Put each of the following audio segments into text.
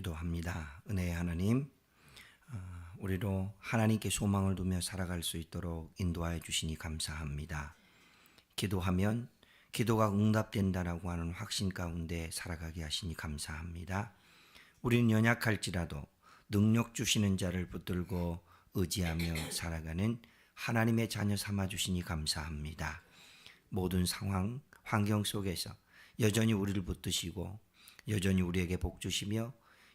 기도합니다. 은혜의 하나님, 우리로 하나님께 소망을 두며 살아갈 수 있도록 인도하여 주시니 감사합니다. 기도하면 기도가 응답된다라고 하는 확신 가운데 살아가게 하시니 감사합니다. 우리는 연약할지라도 능력 주시는 자를 붙들고 의지하며 살아가는 하나님의 자녀 삼아 주시니 감사합니다. 모든 상황, 환경 속에서 여전히 우리를 붙드시고 여전히 우리에게 복 주시며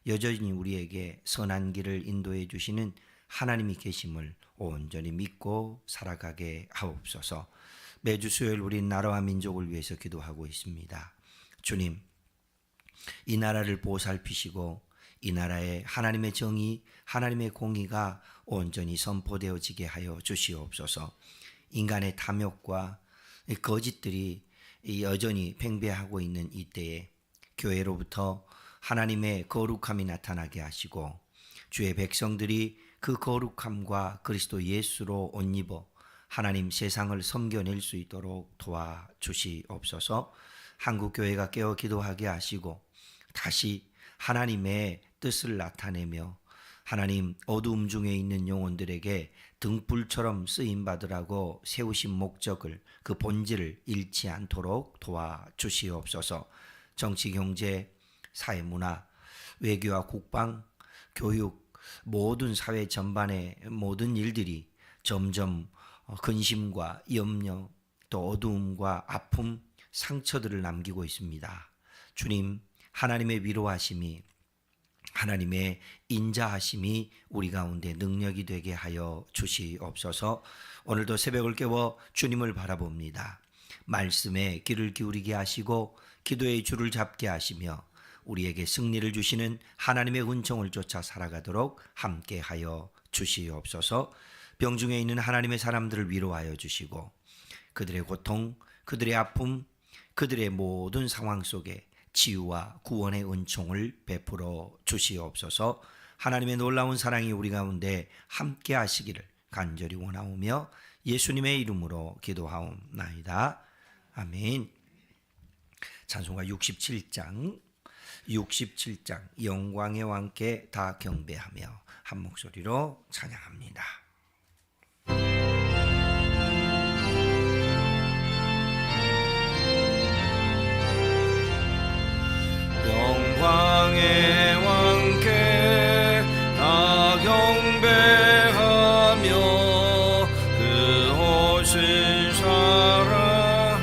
여전히 우리에게 선한 길을 인도해 주시는 하나님이 계심을 온전히 믿고 살아가게 하옵소서. 매주 수요일 우리 나라와 민족을 위해서 기도하고 있습니다. 주님, 이 나라를 보살피시고 이 나라에 하나님의 정의, 하나님의 공의가 온전히 선포되어지게 하여 주시옵소서. 인간의 탐욕과 거짓들이 여전히 팽배하고 있는 이때에 교회로부터 하나님의 거룩함이 나타나게 하시고 주의 백성들이 그 거룩함과 그리스도 예수로 옷 입어 하나님 세상을 섬겨낼 수 있도록 도와주시옵소서. 한국교회가 깨어 기도하게 하시고 다시 하나님의 뜻을 나타내며 하나님 어두움 중에 있는 영혼들에게 등불처럼 쓰임받으라고 세우신 목적을, 그 본질을 잃지 않도록 도와주시옵소서. 정치, 경제, 사회, 문화, 외교와 국방, 교육, 모든 사회 전반의 모든 일들이 점점 근심과 염려, 또 어두움과 아픔, 상처들을 남기고 있습니다. 주님, 하나님의 위로하심이, 하나님의 인자하심이 우리 가운데 능력이 되게 하여 주시옵소서. 오늘도 새벽을 깨워 주님을 바라봅니다. 말씀에 귀를 기울이게 하시고 기도의 줄을 잡게 하시며 우리에게 승리를 주시는 하나님의 은총을 쫓아 살아가도록 함께하여 주시옵소서. 병중에 있는 하나님의 사람들을 위로하여 주시고 그들의 고통, 그들의 아픔, 그들의 모든 상황 속에 치유와 구원의 은총을 베풀어 주시옵소서. 하나님의 놀라운 사랑이 우리 가운데 함께 하시기를 간절히 원하오며 예수님의 이름으로 기도하옵나이다. 아멘. 찬송가 67장 영광의 왕께 다 경배하며 한 목소리로 찬양합니다. 영광의 왕께 다 경배하며 그 옷을 사라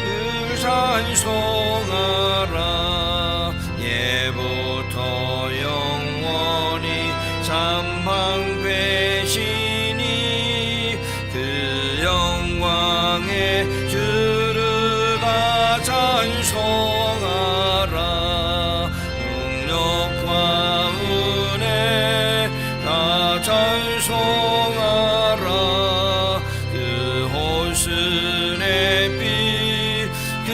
늘 찬송하라 예부터 영원히 삼방되시니 그 영광의 주를 다 찬송하라 찬송하라 그 호순의 빛 그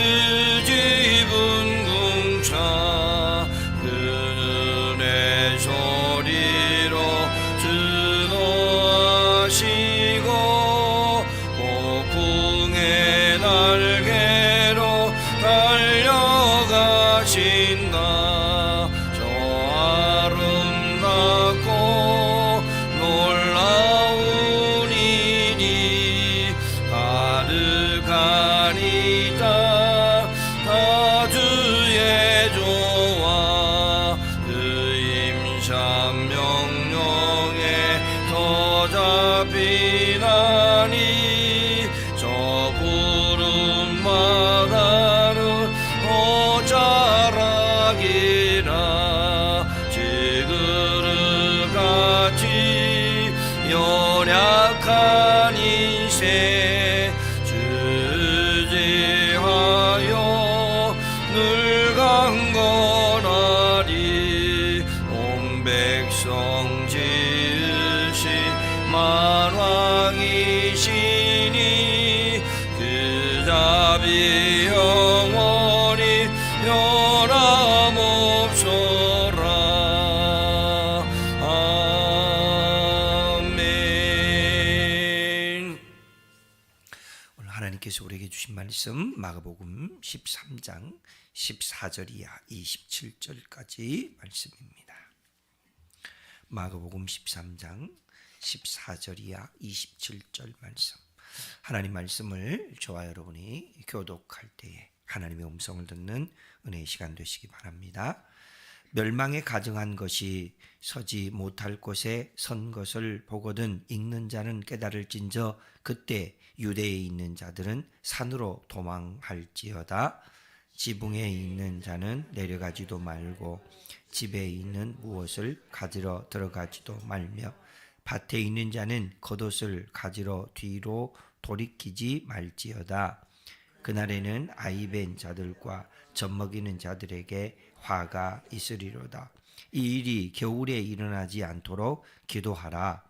지분 궁차 그 눈의 소리로 주도하시고 폭풍의 날개로 달려가신다. 저 아름답고 놀라운 일이 가득하니까 다 주의 조와 그 임참 명령에 더 잡히나니 저 푸른 바다를 자락이라 지그릇같이 연약한 인생 주지하여 늘 강건하리 온 백성 지으신 만왕이시니 그 자비 영원히 변함없소라. 아멘. 오늘 하나님께서 우리에게 주신 말씀 마가복음 13장 14절 이하 27절까지 말씀입니다. 마가복음 13장 14절 이하 27절 말씀. 하나님 말씀을 저와 여러분이 교독할 때에 하나님의 음성을 듣는 은혜의 시간 되시기 바랍니다. 멸망에 가증한 것이 서지 못할 곳에 선 것을 보거든 읽는 자는 깨달을진저 그때 유대에 있는 자들은 산으로 도망할지어다. 지붕에 있는 자는 내려가지도 말고 집에 있는 무엇을 가지러 들어가지도 말며 밭에 있는 자는 겉옷을 가지러 뒤로 돌이키지 말지어다. 그날에는 아이벤 자들과 젖먹이는 자들에게 화가 있으리로다. 이 일이 겨울에 일어나지 않도록 기도하라.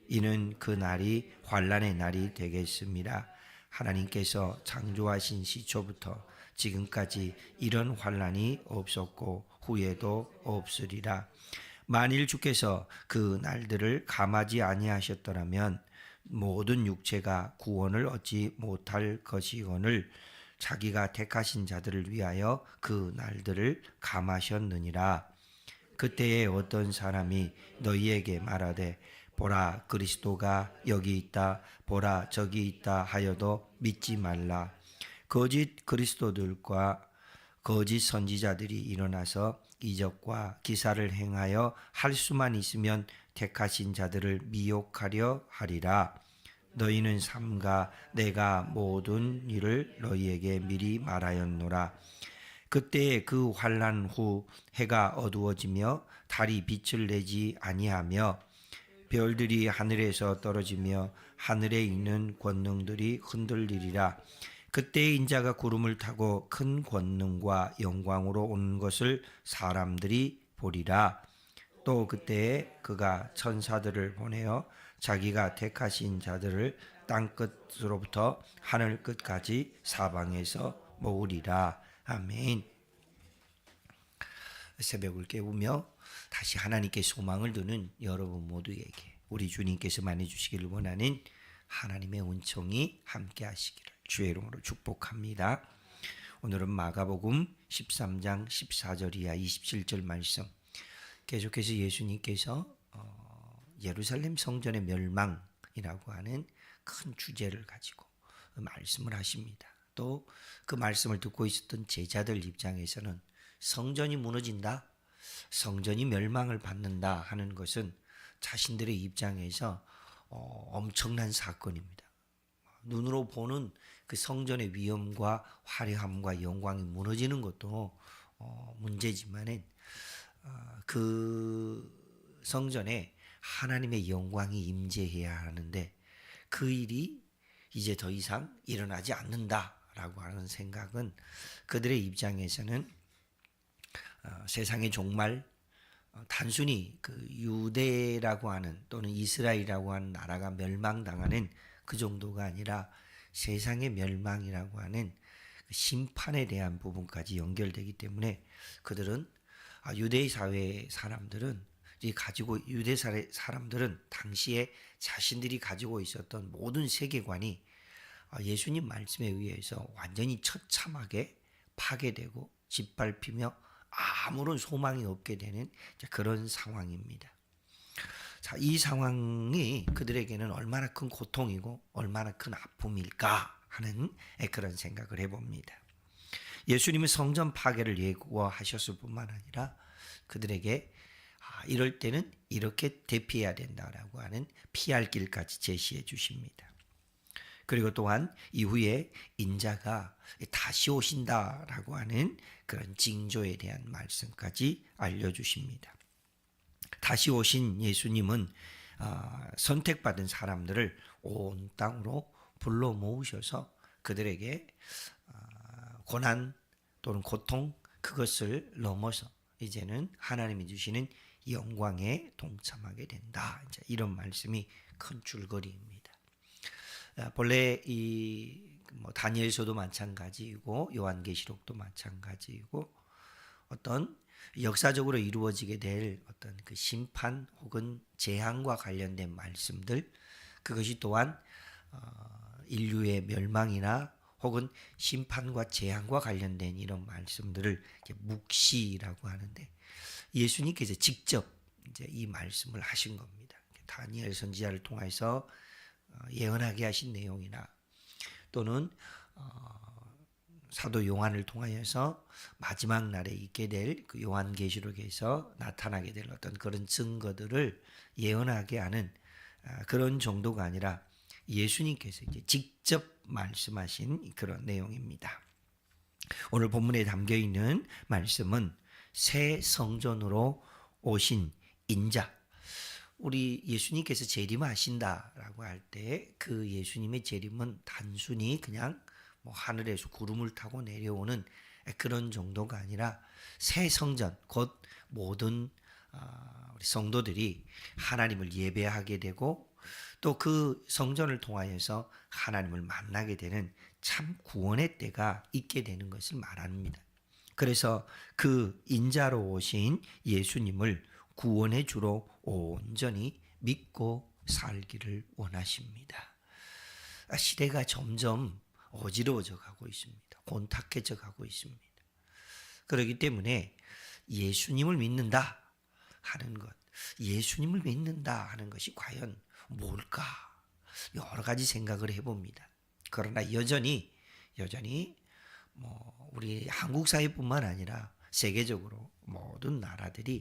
이는 그 날이 환난의 날이 되겠습니다. 하나님께서 창조하신 시초부터 지금까지 이런 환난이 없었고 후에도 없으리라. 만일 주께서 그 날들을 감하지 아니하셨더라면 모든 육체가 구원을 얻지 못할 것이거늘 자기가 택하신 자들을 위하여 그 날들을 감하셨느니라. 그때에 어떤 사람이 너희에게 말하되 보라 그리스도가 여기 있다 보라 저기 있다 하여도 믿지 말라. 거짓 그리스도들과 거짓 선지자들이 일어나서 이적과 기사를 행하여 할 수만 있으면 택하신 자들을 미혹하려 하리라. 너희는 삼가 내가 모든 일을 너희에게 미리 말하였노라. 그때에 그 환난 후 해가 어두워지며 달이 빛을 내지 아니하며 별들이 하늘에서 떨어지며 하늘에 있는 권능들이 흔들리리라. 그때 인자가 구름을 타고 큰 권능과 영광으로 오는 것을 사람들이 보리라. 또 그때에 그가 천사들을 보내어 자기가 택하신 자들을 땅끝으로부터 하늘 끝까지 사방에서 모으리라. 아멘. 새벽을 깨우며 다시 하나님께 소망을 두는 여러분 모두에게 우리 주님께서 많이 주시기를 원하는 하나님의 은총이 함께 하시기를 주의 이름으로 축복합니다. 오늘은 마가복음 13장 14절 이하 27절 말씀. 계속해서 예수님께서 예루살렘 성전의 멸망이라고 하는 큰 주제를 가지고 말씀을 하십니다. 또 그 말씀을 듣고 있었던 제자들 입장에서는 성전이 무너진다, 성전이 멸망을 받는다 하는 것은 자신들의 입장에서 엄청난 사건입니다. 눈으로 보는 그 성전의 위엄과 화려함과 영광이 무너지는 것도 문제지만은 그 성전에 하나님의 영광이 임재해야 하는데 그 일이 이제 더 이상 일어나지 않는다라고 하는 생각은 그들의 입장에서는 세상의 종말, 단순히 그 유대라고 하는 또는 이스라엘이라고 하는 나라가 멸망당하는 그 정도가 아니라 세상의 멸망이라고 하는 심판에 대한 부분까지 연결되기 때문에 그들은 유대 사회 사람들은 유대 사람들은 당시에 자신들이 가지고 있었던 모든 세계관이 예수님 말씀에 의해서 완전히 처참하게 파괴되고 짓밟히며 아무런 소망이 없게 되는 그런 상황입니다. 자, 이 상황이 그들에게는 얼마나 큰 고통이고 얼마나 큰 아픔일까 하는 그런 생각을 해봅니다. 예수님은 성전 파괴를 예고하셨을 뿐만 아니라 그들에게 이럴 때는 이렇게 대피해야 된다라고 하는 피할 길까지 제시해 주십니다. 그리고 또한 이후에 인자가 다시 오신다라고 하는 그런 징조에 대한 말씀까지 알려주십니다. 다시 오신 예수님은 선택받은 사람들을 온 땅으로 불러 모으셔서 그들에게 고난 또는 고통 그것을 넘어서 이제는 하나님이 주시는 영광에 동참하게 된다. 이제 이런 말씀이 큰 줄거리입니다. 본래 다니엘서도 마찬가지이고 요한계시록도 마찬가지이고 어떤 역사적으로 이루어지게 될 어떤 그 심판 혹은 재앙과 관련된 말씀들 그것이 또한 인류의 멸망이나 혹은 심판과 재앙과 관련된 이런 말씀들을 묵시라고 하는데 예수님께서 직접 이제 이 말씀을 하신 겁니다. 다니엘 선지자를 통해서 예언하게 하신 내용이나 또는 사도 요한을 통하여서 마지막 날에 있게 될 그 요한계시록에서 나타나게 될 어떤 그런 증거들을 예언하게 하는 그런 정도가 아니라 예수님께서 이제 직접 말씀하신 그런 내용입니다. 오늘 본문에 담겨 있는 말씀은 새 성전으로 오신 인자. 우리 예수님께서 재림하신다라고 할 때 그 예수님의 재림은 단순히 그냥 뭐 하늘에서 구름을 타고 내려오는 그런 정도가 아니라 새 성전, 곧 모든 우리 성도들이 하나님을 예배하게 되고 또 그 성전을 통하여서 하나님을 만나게 되는 참 구원의 때가 있게 되는 것을 말합니다. 그래서 그 인자로 오신 예수님을 구원의 주로 온전히 믿고 살기를 원하십니다. 시대가 점점 어지러워져 가고 있습니다. 곤탁해져 가고 있습니다. 그렇기 때문에 예수님을 믿는다 하는 것, 예수님을 믿는다 하는 것이 과연 뭘까? 여러 가지 생각을 해봅니다. 그러나 여전히 뭐 우리 한국 사회뿐만 아니라 세계적으로 모든 나라들이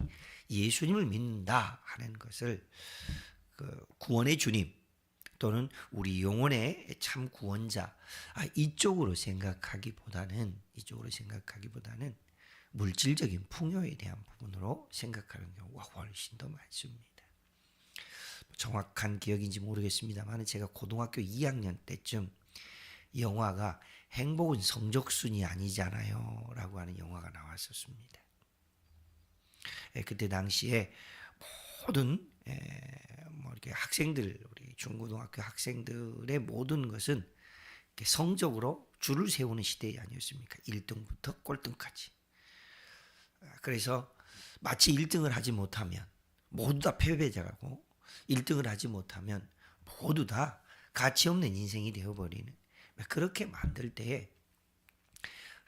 예수님을 믿는다 하는 것을 그 구원의 주님 또는 우리 영혼의 참 구원자 이쪽으로 생각하기보다는 물질적인 풍요에 대한 부분으로 생각하는 경우가 훨씬 더 많습니다. 정확한 기억인지 모르겠습니다만 제가 고등학교 2학년 때쯤 영화가 행복은 성적순이 아니잖아요 라고 하는 영화가 나왔었습니다. 그때 당시에 모든 뭐 이렇게 학생들, 우리 중고등학교 학생들의 모든 것은 성적으로 줄을 세우는 시대 아니었습니까? 1등부터 꼴등까지. 그래서 마치 1등을 하지 못하면 모두 다 패배자고 1등을 하지 못하면 모두 다 가치 없는 인생이 되어버리는 그렇게 만들 때에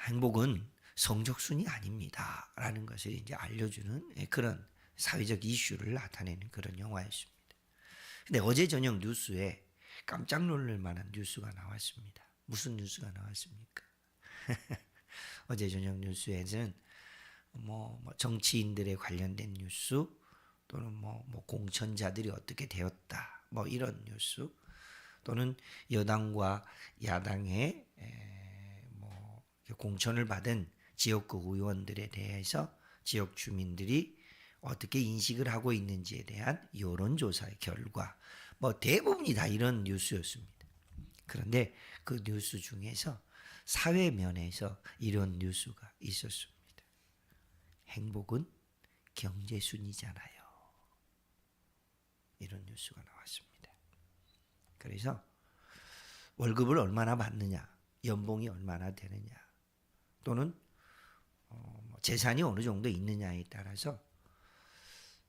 행복은 성적순이 아닙니다 라는 것을 이제 알려주는 그런 사회적 이슈를 나타내는 그런 영화였습니다. 근데 어제 저녁 뉴스에 깜짝 놀랄 만한 뉴스가 나왔습니다. 무슨 뉴스가 나왔습니까? 어제 저녁 뉴스에는 뭐 정치인들에 관련된 뉴스 또는 뭐 공천자들이 어떻게 되었다 뭐 이런 뉴스 또는 여당과 야당의 뭐 공천을 받은 지역구 의원들에 대해서 지역 주민들이 어떻게 인식을 하고 있는지에 대한 여론조사의 결과 뭐 대부분이 다 이런 뉴스였습니다. 그런데 그 뉴스 중에서 사회 면에서 이런 뉴스가 있었습니다. 행복은 경제순이잖아요. 이런 뉴스가 나왔습니다. 그래서 월급을 얼마나 받느냐, 연봉이 얼마나 되느냐, 또는 재산이 어느 정도 있느냐에 따라서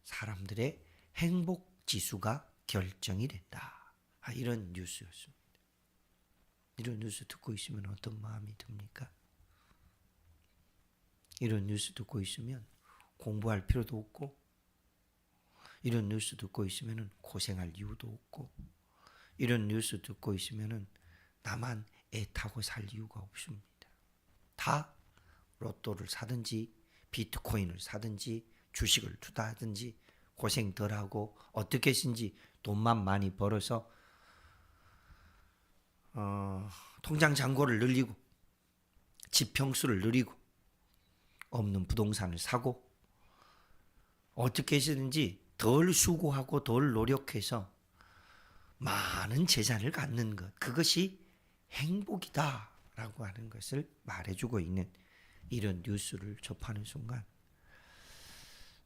사람들의 행복 지수가 결정이 된다. 이런 뉴스였습니다. 이런 뉴스 듣고 있으면 어떤 마음이 듭니까? 이런 뉴스 듣고 있으면 공부할 필요도 없고, 이런 뉴스 듣고 있으면 고생할 이유도 없고, 이런 뉴스 듣고 있으면 나만 애타고 살 이유가 없습니다. 다 로또를 사든지 비트코인을 사든지 주식을 투자하든지 고생 덜하고 어떻게 해서든지 돈만 많이 벌어서 통장 잔고를 늘리고 지평수를 늘리고 없는 부동산을 사고 어떻게 해서든지 덜 수고하고 덜 노력해서 많은 재산을 갖는 것, 그것이 행복이다라고 하는 것을 말해주고 있는 이런 뉴스를 접하는 순간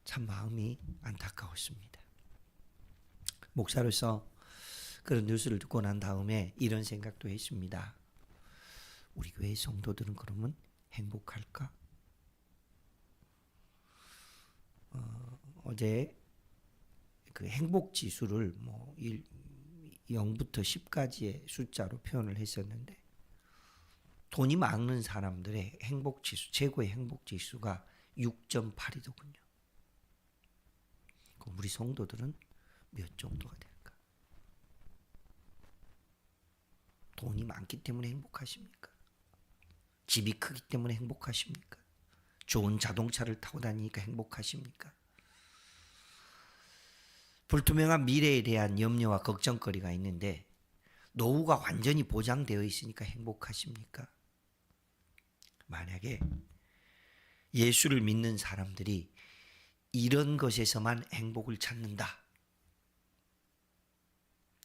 참 마음이 안타까웠습니다. 목사로서 그런 뉴스를 듣고 난 다음에 이런 생각도 했습니다. 우리 교회 성도들은 그러면 행복할까? 어제 그 행복 지수를 뭐 0부터 10까지의 숫자로 표현을 했었는데 돈이 많은 사람들의 행복 지수, 최고의 행복 지수가 6.8이더군요. 그럼 우리 성도들은 몇 정도가 될까? 돈이 많기 때문에 행복하십니까? 집이 크기 때문에 행복하십니까? 좋은 자동차를 타고 다니니까 행복하십니까? 불투명한 미래에 대한 염려와 걱정거리가 있는데 노후가 완전히 보장되어 있으니까 행복하십니까? 만약에 예수를 믿는 사람들이 이런 것에서만 행복을 찾는다.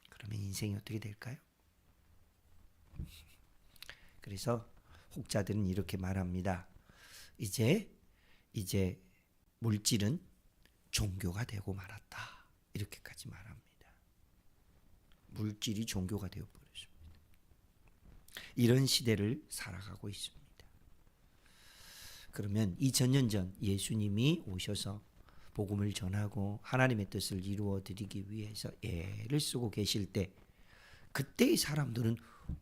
그러면 인생이 어떻게 될까요? 그래서 혹자들은 이렇게 말합니다. 이제 물질은 종교가 되고 말았다. 이렇게까지 말합니다. 물질이 종교가 되어 버렸습니다. 이런 시대를 살아가고 있습니다. 그러면 2000년 전 예수님이 오셔서 복음을 전하고 하나님의 뜻을 이루어 드리기 위해서 애를 쓰고 계실 때 그때의 사람들은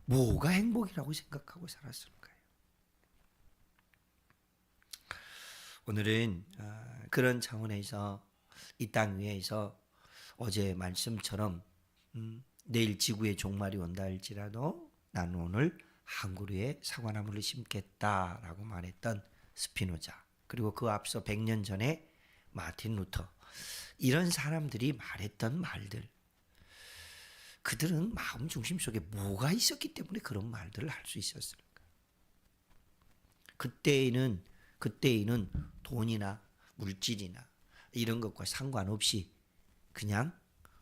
뭐가 행복이라고 생각하고 살았을까요? 오늘은 그런 차원에서 이 땅 위에서 어제 말씀처럼 내일 지구의 종말이 온다 할지라도 나는 오늘 한 그루의 사과나무를 심겠다라고 말했던 스피노자, 그리고 그 앞서 100년 전에 마틴 루터, 이런 사람들이 말했던 말들, 그들은 마음 중심 속에 뭐가 있었기 때문에 그런 말들을 할 수 있었을까? 그때에는 돈이나 물질이나 이런 것과 상관없이 그냥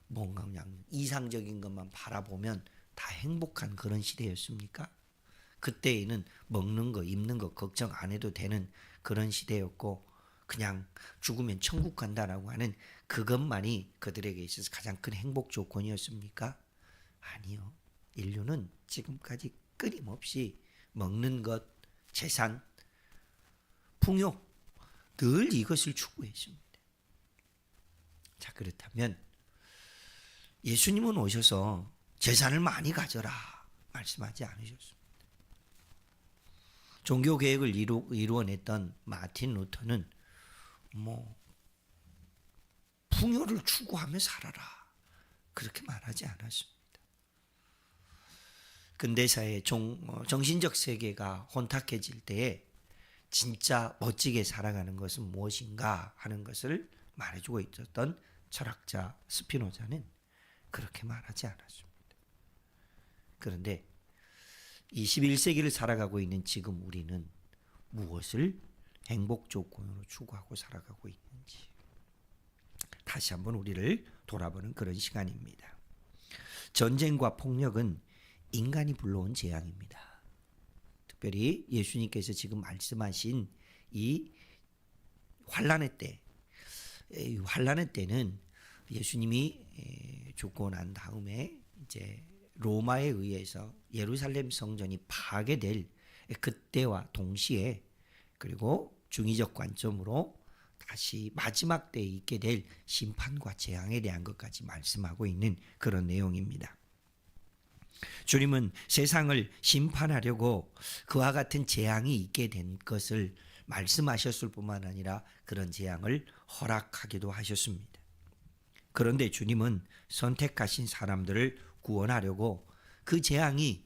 뭔가 그냥 이상적인 것만 바라보면 다 행복한 그런 시대였습니까? 그때에는 먹는 거, 입는 거 걱정 안 해도 되는 그런 시대였고 그냥 죽으면 천국 간다라고 하는 그것만이 그들에게 있어서 가장 큰 행복 조건이었습니까? 아니요. 인류는 지금까지 끊임없이 먹는 것, 재산, 풍요 늘 이것을 추구했습니다. 자, 그렇다면 예수님은 오셔서 재산을 많이 가져라 말씀하지 않으셨습니다. 종교 계획을 이루어냈던 마틴 루터는 풍요를 추구하며 살아라 그렇게 말하지 않았습니다. 근대사의 정신적 세계가 혼탁해질 때에 진짜 멋지게 살아가는 것은 무엇인가 하는 것을 말해주고 있었던 철학자 스피노자는 그렇게 말하지 않았습니다. 그런데 21세기를 살아가고 있는 지금 우리는 무엇을 행복 조건으로 추구하고 살아가고 있는지 다시 한번 우리를 돌아보는 그런 시간입니다. 전쟁과 폭력은 인간이 불러온 재앙입니다. 특별히 예수님께서 지금 말씀하신 이 환난의 때는 예수님이 죽고 난 다음에 이제 로마에 의해서 예루살렘 성전이 파괴될 그때와 동시에, 그리고 중의적 관점으로 다시 마지막 때에 있게 될 심판과 재앙에 대한 것까지 말씀하고 있는 그런 내용입니다. 주님은 세상을 심판하려고 그와 같은 재앙이 있게 된 것을 말씀하셨을 뿐만 아니라 그런 재앙을 허락하기도 하셨습니다. 그런데 주님은 선택하신 사람들을 구원하려고 그 재앙의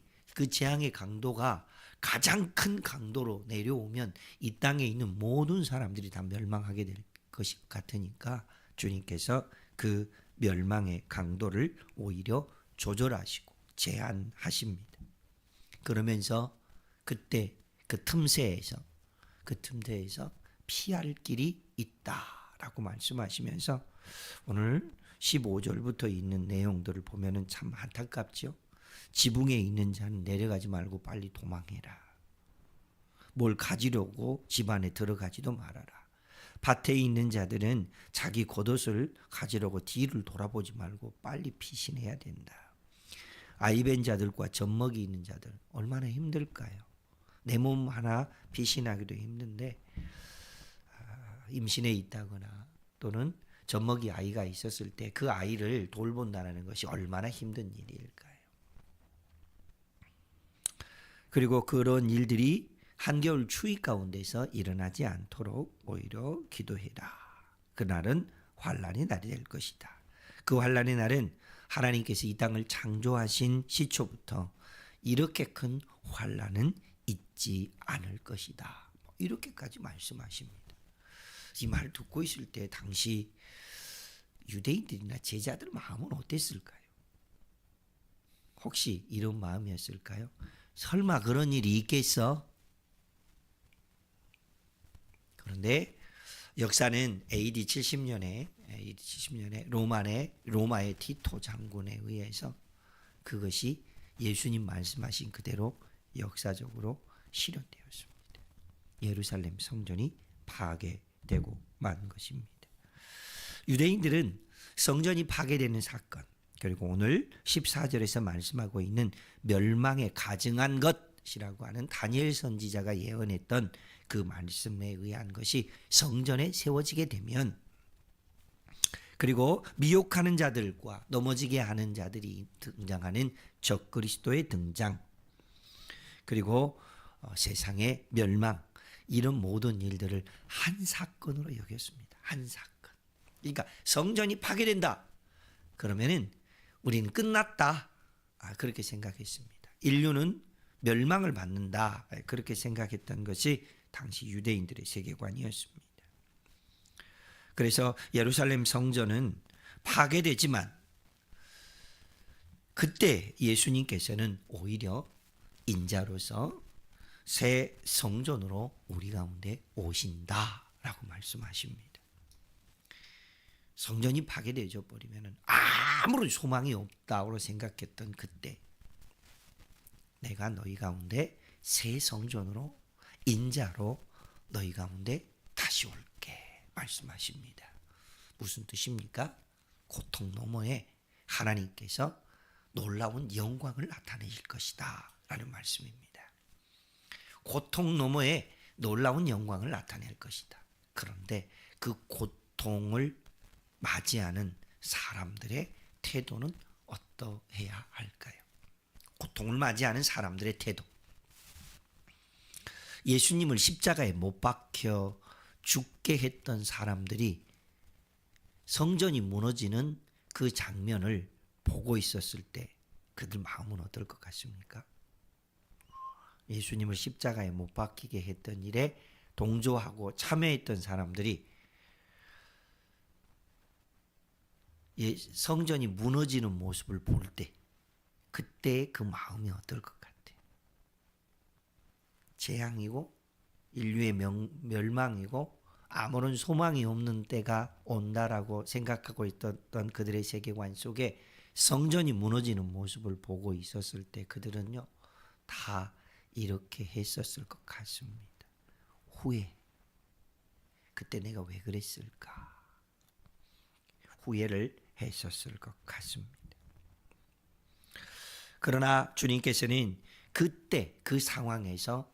강도가 가장 큰 강도로 내려오면 이 땅에 있는 모든 사람들이 다 멸망하게 될 것 같으니까 주님께서 그 멸망의 강도를 오히려 조절하시고 제한하십니다. 그러면서 그때 그 틈새에서 피할 길이 있다라고 말씀하시면서 오늘 15절부터 있는 내용들을 보면은 참 안타깝죠. 지붕에 있는 자는 내려가지 말고 빨리 도망해라. 뭘 가지려고 집 안에 들어가지도 말아라. 밭에 있는 자들은 자기 겉옷을 가지려고 뒤를 돌아보지 말고 빨리 피신해야 된다. 아이벤 자들과 젖먹이 있는 자들 얼마나 힘들까요? 내 몸 하나 피신하기도 힘든데 임신해 있다거나 또는 젖먹이 아이가 있었을 때 그 아이를 돌본다는 것이 얼마나 힘든 일일까요? 그리고 그런 일들이 한겨울 추위 가운데서 일어나지 않도록 오히려 기도해라. 그날은 환난의 날이 될 것이다. 그 환난의 날은 하나님께서 이 땅을 창조하신 시초부터 이렇게 큰 환난은 있지 않을 것이다. 이렇게까지 말씀하십니다. 이 말 듣고 있을 때 당시 유대인들이나 제자들 마음은 어땠을까요? 혹시 이런 마음이었을까요? 설마 그런 일이 있겠어? 그런데 역사는 AD 70년에 로마의 티토 장군에 의해서 그것이 예수님 말씀하신 그대로 역사적으로 실현되었습니다. 예루살렘 성전이 파괴되고 만 것입니다. 유대인들은 성전이 파괴되는 사건, 그리고 오늘 14절에서 말씀하고 있는 멸망에 가증한 것이라고 하는 다니엘 선지자가 예언했던 그 말씀에 의한 것이 성전에 세워지게 되면, 그리고 미혹하는 자들과 넘어지게 하는 자들이 등장하는 적그리스도의 등장, 그리고 세상의 멸망, 이런 모든 일들을 한 사건으로 여겼습니다. 한 사건. 그러니까 성전이 파괴된다. 그러면은 우리는 끝났다. 그렇게 생각했습니다. 인류는 멸망을 받는다. 그렇게 생각했던 것이 당시 유대인들의 세계관이었습니다. 그래서 예루살렘 성전은 파괴되지만 그때 예수님께서는 오히려 인자로서 새 성전으로 우리 가운데 오신다라고 말씀하십니다. 성전이 파괴되어 버리면 아무런 소망이 없다고 생각했던 그때, 내가 너희 가운데 새 성전으로 인자로 너희 가운데 다시 올게 말씀하십니다. 무슨 뜻입니까? 고통 너머에 하나님께서 놀라운 영광을 나타내실 것이다 라는 말씀입니다. 고통 너머에 놀라운 영광을 나타낼 것이다. 그런데 그 고통을 맞이하는 사람들의 태도는 어떠해야 할까요? 고통을 맞이하는 사람들의 태도. 예수님을 십자가에 못 박혀 죽게 했던 사람들이 성전이 무너지는 그 장면을 보고 있었을 때 그들 마음은 어떨 것 같습니까? 예수님을 십자가에 못 박히게 했던 일에 동조하고 참여했던 사람들이 성전이 무너지는 모습을 볼 때 그때 그 마음이 어떨 것 같아요? 재앙이고 인류의 멸망이고 아무런 소망이 없는 때가 온다라고 생각하고 있었던 그들의 세계관 속에 성전이 무너지는 모습을 보고 있었을 때 그들은요 다 이렇게 했었을 것 같습니다. 후회. 그때 내가 왜 그랬을까? 후회를 했었을 것 같습니다. 그러나 주님께서는 그때 그 상황에서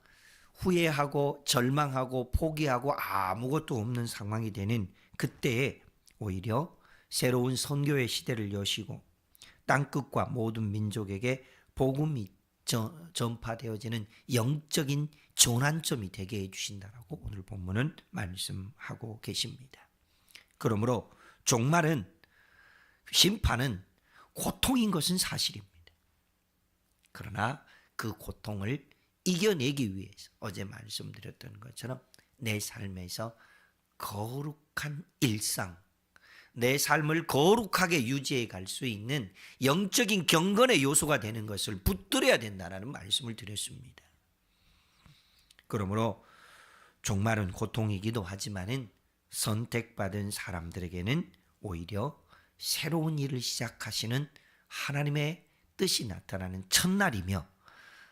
후회하고 절망하고 포기하고 아무것도 없는 상황이 되는 그때에 오히려 새로운 선교의 시대를 여시고 땅끝과 모든 민족에게 복음이 전파되어지는 영적인 전환점이 되게 해주신다라고 오늘 본문은 말씀하고 계십니다. 그러므로 종말은, 심판은 고통인 것은 사실입니다. 그러나 그 고통을 이겨내기 위해서 어제 말씀드렸던 것처럼 내 삶에서 거룩한 일상, 내 삶을 거룩하게 유지해 갈 수 있는 영적인 경건의 요소가 되는 것을 붙들어야 된다는 말씀을 드렸습니다. 그러므로 종말은 고통이기도 하지만은 선택받은 사람들에게는 오히려 새로운 일을 시작하시는 하나님의 뜻이 나타나는 첫날이며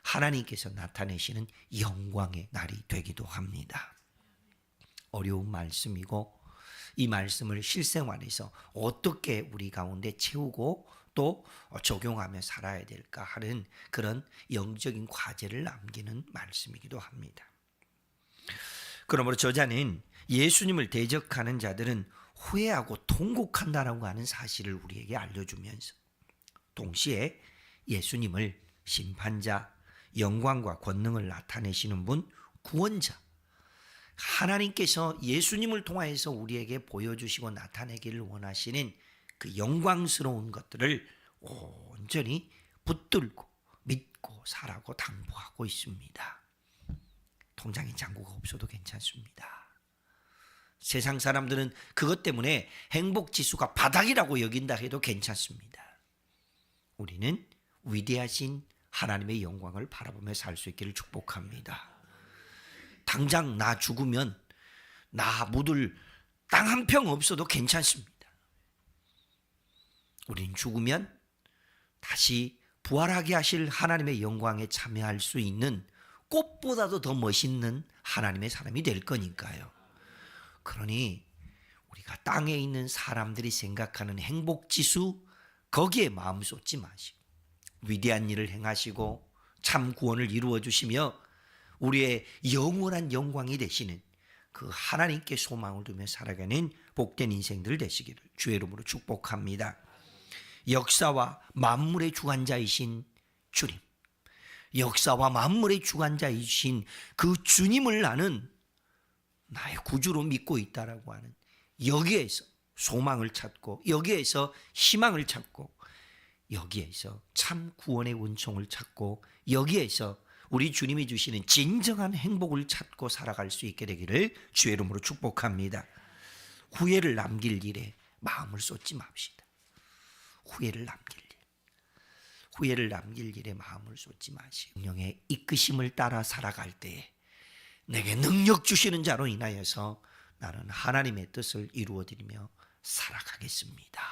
하나님께서 나타내시는 영광의 날이 되기도 합니다. 어려운 말씀이고 이 말씀을 실생활에서 어떻게 우리 가운데 채우고 또 적용하며 살아야 될까 하는 그런 영적인 과제를 남기는 말씀이기도 합니다. 그러므로 저자는 예수님을 대적하는 자들은 후회하고 통곡한다라고 하는 사실을 우리에게 알려주면서 동시에 예수님을 심판자, 영광과 권능을 나타내시는 분, 구원자, 하나님께서 예수님을 통하여서 우리에게 보여주시고 나타내기를 원하시는 그 영광스러운 것들을 온전히 붙들고 믿고 살라고 당부하고 있습니다. 통장에 잔고가 없어도 괜찮습니다. 세상 사람들은 그것 때문에 행복지수가 바닥이라고 여긴다 해도 괜찮습니다. 우리는 위대하신 하나님의 영광을 바라보며 살 수 있기를 축복합니다. 당장 나 죽으면 나 묻을 땅 한 평 없어도 괜찮습니다. 우린 죽으면 다시 부활하게 하실 하나님의 영광에 참여할 수 있는 꽃보다도 더 멋있는 하나님의 사람이 될 거니까요. 그러니 우리가 땅에 있는 사람들이 생각하는 행복지수 거기에 마음 쏟지 마시고 위대한 일을 행하시고 참 구원을 이루어 주시며 우리의 영원한 영광이 되시는 그 하나님께 소망을 두며 살아가는 복된 인생들 되시기를 주의 이름으로 축복합니다. 역사와 만물의 주관자이신 주님, 역사와 만물의 주관자이신 그 주님을 나는 나의 구주로 믿고 있다라고 하는 여기에서 소망을 찾고 여기에서 희망을 찾고 여기에서 참 구원의 은총을 찾고 여기에서 우리 주님이 주시는 진정한 행복을 찾고 살아갈 수 있게 되기를 주의 이름으로 축복합니다. 후회를 남길 일에 마음을 쏟지 맙시다. 후회를 남길 일에 마음을 쏟지 마시고 성령의 이끄심을 따라 살아갈 때에 내게 능력 주시는 자로 인하여서 나는 하나님의 뜻을 이루어드리며 살아가겠습니다.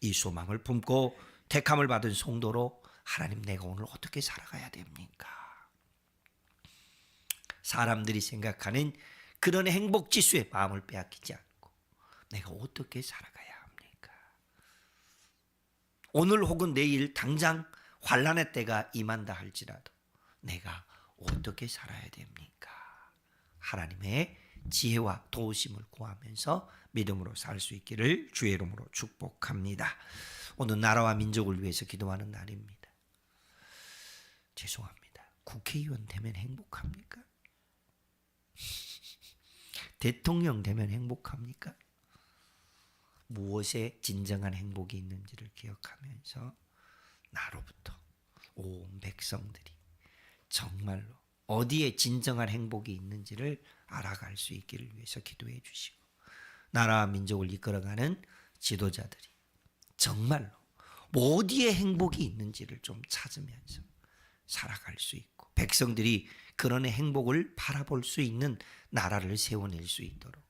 이 소망을 품고 택함을 받은 성도로 하나님 내가 오늘 어떻게 살아가야 됩니까? 사람들이 생각하는 그런 행복지수에 마음을 빼앗기지 않고 내가 어떻게 살아가야 합니까? 오늘 혹은 내일 당장 환난의 때가 임한다 할지라도 내가 어떻게 살아야 됩니까? 하나님의 지혜와 도우심을 구하면서 믿음으로 살 수 있기를 주의 이름으로 축복합니다. 오늘 나라와 민족을 위해서 기도하는 날입니다. 죄송합니다. 국회의원 되면 행복합니까? 대통령 되면 행복합니까? 무엇에 진정한 행복이 있는지를 기억하면서 나로부터 온 백성들이 정말로 어디에 진정한 행복이 있는지를 알아갈 수 있기를 위해서 기도해 주시고 나라와 민족을 이끌어가는 지도자들이 정말로 어디에 행복이 있는지를 좀 찾으면서 살아갈 수 있고 백성들이 그런 행복을 바라볼 수 있는 나라를 세워낼 수 있도록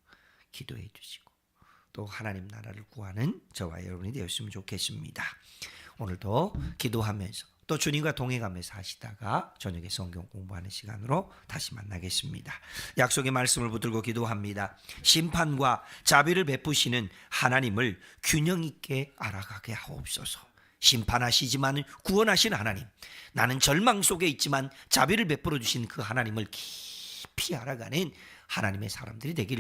기도해 주시고 또 하나님 나라를 구하는 저와 여러분이 되었으면 좋겠습니다. 오늘도 기도하면서 또 주님과 동행하면서 하시다가 저녁에 성경 공부하는 시간으로 다시 만나겠습니다. 약속의 말씀을 붙들고 기도합니다. 심판과 자비를 베푸시는 하나님을 균형 있게 알아가게 하옵소서. 심판하시지만 구원하신 하나님, 나는 절망 속에 있지만 자비를 베풀어 주신 그 하나님을 깊이 알아가는 하나님의 사람들이 되기를